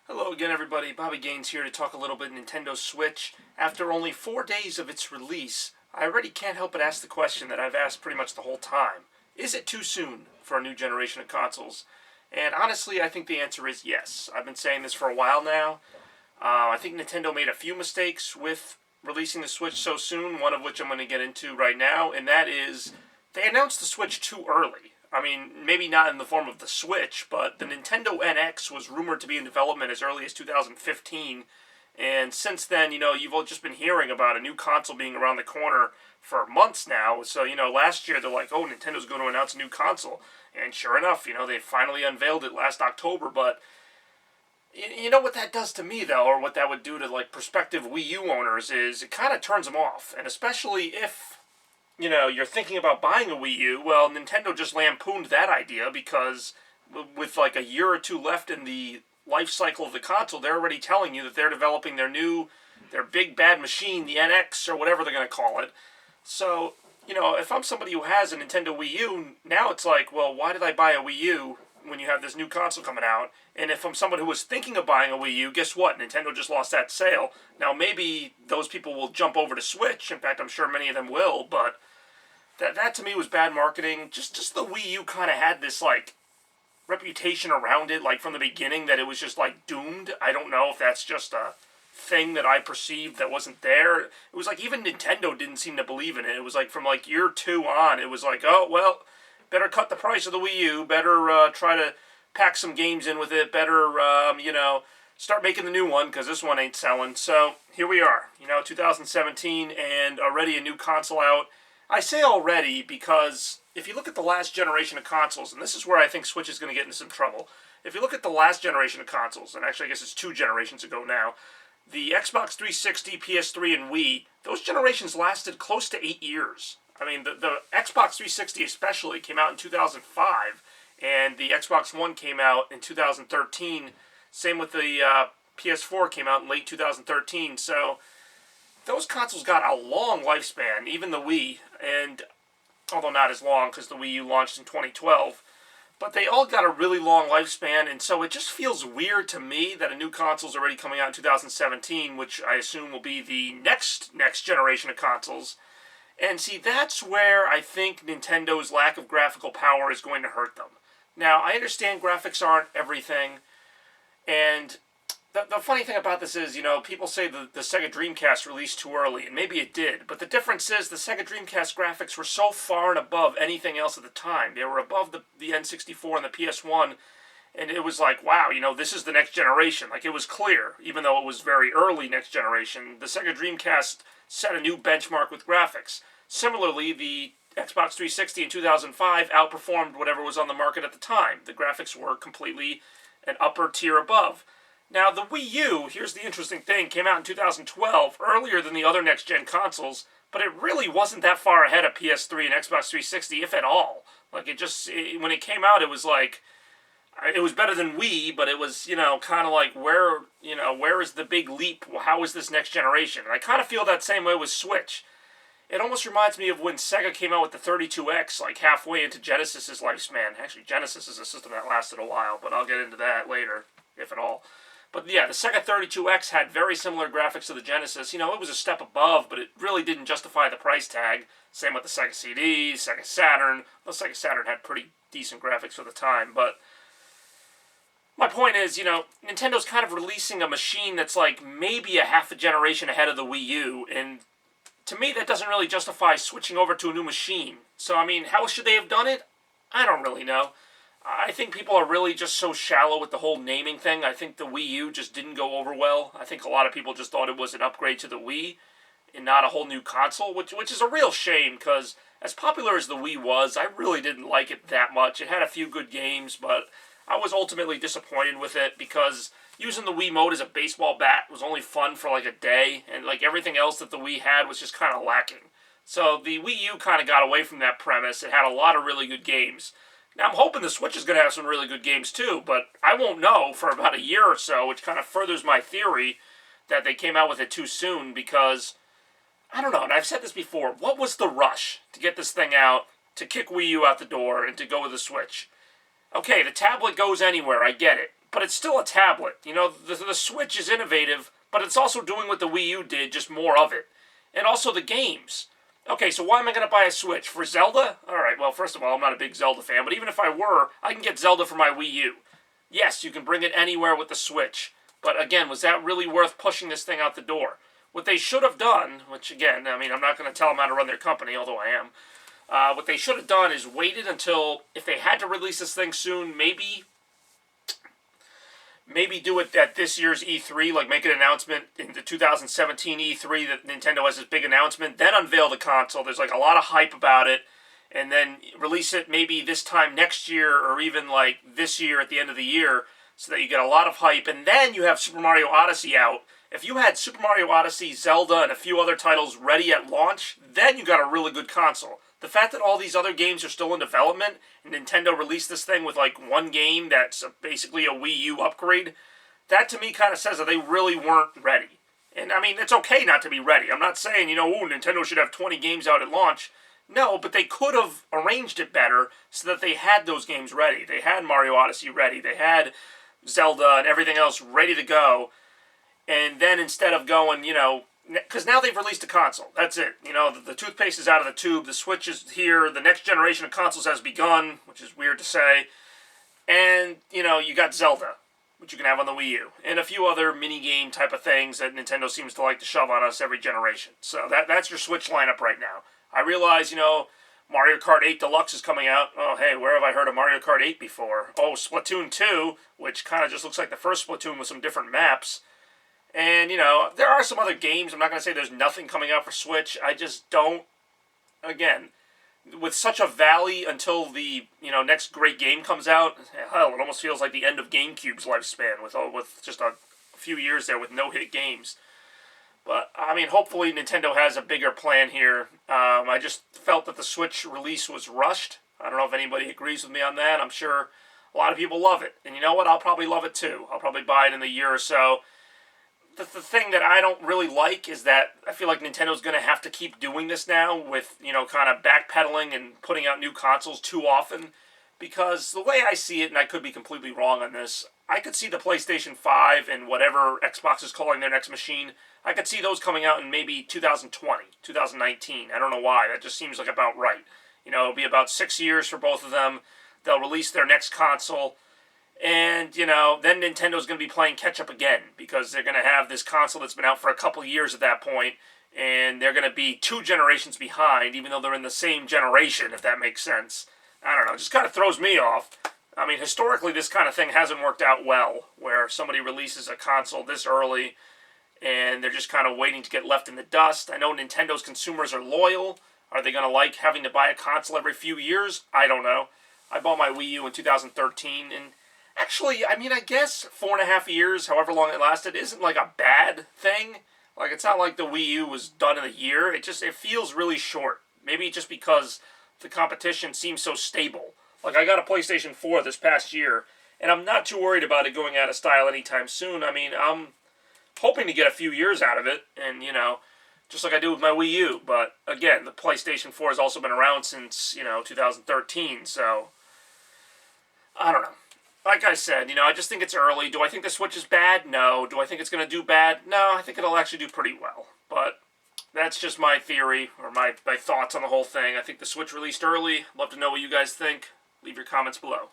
Hello again, everybody. Bobby Gaines here to talk a little bit Nintendo Switch. After only 4 days of its release, I already can't help but ask the question that I've asked pretty much the whole time. Is it too soon for a new generation of consoles? And honestly, I think the answer is yes. I've been saying this for a while now. I think Nintendo made a few mistakes with releasing the Switch so soon, one of which I'm going to get into right now, and that is they announced the Switch too early. I mean, maybe not in the form of the Switch, but the Nintendo NX was rumored to be in development as early as 2015. And since then, you've all just been hearing about a new console being around the corner for months now. So, last year they're like, oh, Nintendo's going to announce a new console. And sure enough, they finally unveiled it last October. But you know what that does to me, though, or what that would do to, prospective Wii U owners is it kind of turns them off. And especially if you're thinking about buying a Wii U, well, Nintendo just lampooned that idea because with like a year or two left in the life cycle of the console, they're already telling you that they're developing their big bad machine, the NX or whatever they're going to call it. So, if I'm somebody who has a Nintendo Wii U, now it's like, well, why did I buy a Wii U when you have this new console coming out? And if I'm someone who was thinking of buying a Wii U, guess what? Nintendo just lost that sale. Now, maybe those people will jump over to Switch. In fact, I'm sure many of them will, but that to me was bad marketing. Just the Wii U kind of had this reputation around it from the beginning that it was just doomed. I don't know if that's just a thing that I perceived that wasn't there. It was even Nintendo didn't seem to believe in it. It was from year 2 on. It was oh well, better cut the price of the Wii U. Better try to pack some games in with it. Better start making the new one because this one ain't selling. So here we are, 2017, and already a new console out. I say already because if you look at the last generation of consoles, and this is where I think Switch is going to get into some trouble. If you look at the last generation of consoles, and actually I guess it's 2 generations ago now, the Xbox 360, PS3, and Wii, those generations lasted close to 8 years. I mean, the Xbox 360 especially came out in 2005, and the Xbox One came out in 2013. Same with the PS4 came out in late 2013, so those consoles got a long lifespan, even the Wii, and although not as long because the Wii U launched in 2012, but they all got a really long lifespan, and so it just feels weird to me that a new console is already coming out in 2017, which I assume will be the next generation of consoles. And see, that's where I think Nintendo's lack of graphical power is going to hurt them. Now, I understand graphics aren't everything, and the funny thing about this is, people say the Sega Dreamcast released too early, and maybe it did, but the difference is the Sega Dreamcast graphics were so far and above anything else at the time. They were above the N64 and the PS1, and it was wow, this is the next generation. It was clear, even though it was very early next generation, the Sega Dreamcast set a new benchmark with graphics. Similarly, the Xbox 360 in 2005 outperformed whatever was on the market at the time. The graphics were completely an upper tier above. Now, the Wii U, here's the interesting thing, came out in 2012, earlier than the other next-gen consoles, but it really wasn't that far ahead of PS3 and Xbox 360, if at all. When it came out, it was it was better than Wii, but it was, kind of where is the big leap? How is this next generation? And I kind of feel that same way with Switch. It almost reminds me of when Sega came out with the 32X, halfway into Genesis's lifespan. Actually, Genesis is a system that lasted a while, but I'll get into that later, if at all. But yeah, the Sega 32X had very similar graphics to the Genesis. It was a step above, but it really didn't justify the price tag. Same with the Sega CD, Sega Saturn. The Sega Saturn had pretty decent graphics for the time, but my point is, Nintendo's kind of releasing a machine that's maybe a half a generation ahead of the Wii U, and to me that doesn't really justify switching over to a new machine. So, I mean, how should they have done it? I don't really know. I think people are really just so shallow with the whole naming thing. I think the Wii U just didn't go over well. I think a lot of people just thought it was an upgrade to the Wii and not a whole new console, which is a real shame because as popular as the Wii was, I really didn't like it that much. It had a few good games, but I was ultimately disappointed with it because using the Wii mode as a baseball bat was only fun for a day, and everything else that the Wii had was just kind of lacking. So the Wii U kind of got away from that premise. It had a lot of really good games. Now, I'm hoping the Switch is going to have some really good games too, but I won't know for about a year or so, which kind of furthers my theory that they came out with it too soon because, I don't know, and I've said this before, what was the rush to get this thing out, to kick Wii U out the door, and to go with the Switch? Okay, the tablet goes anywhere, I get it, but it's still a tablet. The Switch is innovative, but it's also doing what the Wii U did, just more of it. And also the games. Okay, so why am I going to buy a Switch? For Zelda? Alright, well, first of all, I'm not a big Zelda fan, but even if I were, I can get Zelda for my Wii U. Yes, you can bring it anywhere with the Switch. But again, was that really worth pushing this thing out the door? What they should have done, which again, I mean, I'm not going to tell them how to run their company, although I am. What they should have done is waited until, if they had to release this thing soon, maybe do it at this year's E3, like make an announcement in the 2017 E3 that Nintendo has this big announcement, then unveil the console. There's like a lot of hype about it, and then release it maybe this time next year or even like this year at the end of the year so that you get a lot of hype, and then you have Super Mario Odyssey out. If you had Super Mario Odyssey, Zelda, and a few other titles ready at launch, then you got a really good console. The fact that all these other games are still in development, and Nintendo released this thing with like one game that's basically a Wii U upgrade, that to me kind of says that they really weren't ready. And I mean, it's okay not to be ready. I'm not saying, Nintendo should have 20 games out at launch. No, but they could have arranged it better so that they had those games ready. They had Mario Odyssey ready. They had Zelda and everything else ready to go. And then instead of going, because now they've released a console. That's it. The toothpaste is out of the tube. The Switch is here. The next generation of consoles has begun, which is weird to say. And, you got Zelda, which you can have on the Wii U. And a few other mini-game type of things that Nintendo seems to like to shove on us every generation. So that's your Switch lineup right now. I realize, Mario Kart 8 Deluxe is coming out. Oh, hey, where have I heard of Mario Kart 8 before? Oh, Splatoon 2, which kind of just looks like the first Splatoon with some different maps. And, there are some other games. I'm not going to say there's nothing coming out for Switch. I just don't, again, with such a valley until the, next great game comes out, hell, it almost feels like the end of GameCube's lifespan with just a few years there with no-hit games. But, I mean, hopefully Nintendo has a bigger plan here. I just felt that the Switch release was rushed. I don't know if anybody agrees with me on that. I'm sure a lot of people love it. And you know what? I'll probably love it too. I'll probably buy it in a year or so. The thing that I don't really like is that I feel like Nintendo's going to have to keep doing this now with, kind of backpedaling and putting out new consoles too often. Because the way I see it, and I could be completely wrong on this, I could see the PlayStation 5 and whatever Xbox is calling their next machine, I could see those coming out in maybe 2020, 2019. I don't know why. That just seems like about right. It'll be about 6 years for both of them. They'll release their next console. And, then Nintendo's going to be playing catch-up again because they're going to have this console that's been out for a couple years at that point, and they're going to be 2 generations behind, even though they're in the same generation, if that makes sense. I don't know. It just kind of throws me off. I mean, historically, this kind of thing hasn't worked out well, where somebody releases a console this early, and they're just kind of waiting to get left in the dust. I know Nintendo's consumers are loyal. Are they going to like having to buy a console every few years? I don't know. I bought my Wii U in 2013, and actually, I mean, I guess 4.5 years, however long it lasted, isn't like a bad thing. Like, it's not like the Wii U was done in a year. It feels really short. Maybe just because the competition seems so stable. Like, I got a PlayStation 4 this past year, and I'm not too worried about it going out of style anytime soon. I mean, I'm hoping to get a few years out of it, and, just like I do with my Wii U. But, again, the PlayStation 4 has also been around since, 2013, so I don't know. Like I said, I just think it's early. Do I think the Switch is bad? No. Do I think it's going to do bad? No, I think it'll actually do pretty well. But that's just my theory, or my thoughts on the whole thing. I think the Switch released early. Love to know what you guys think. Leave your comments below.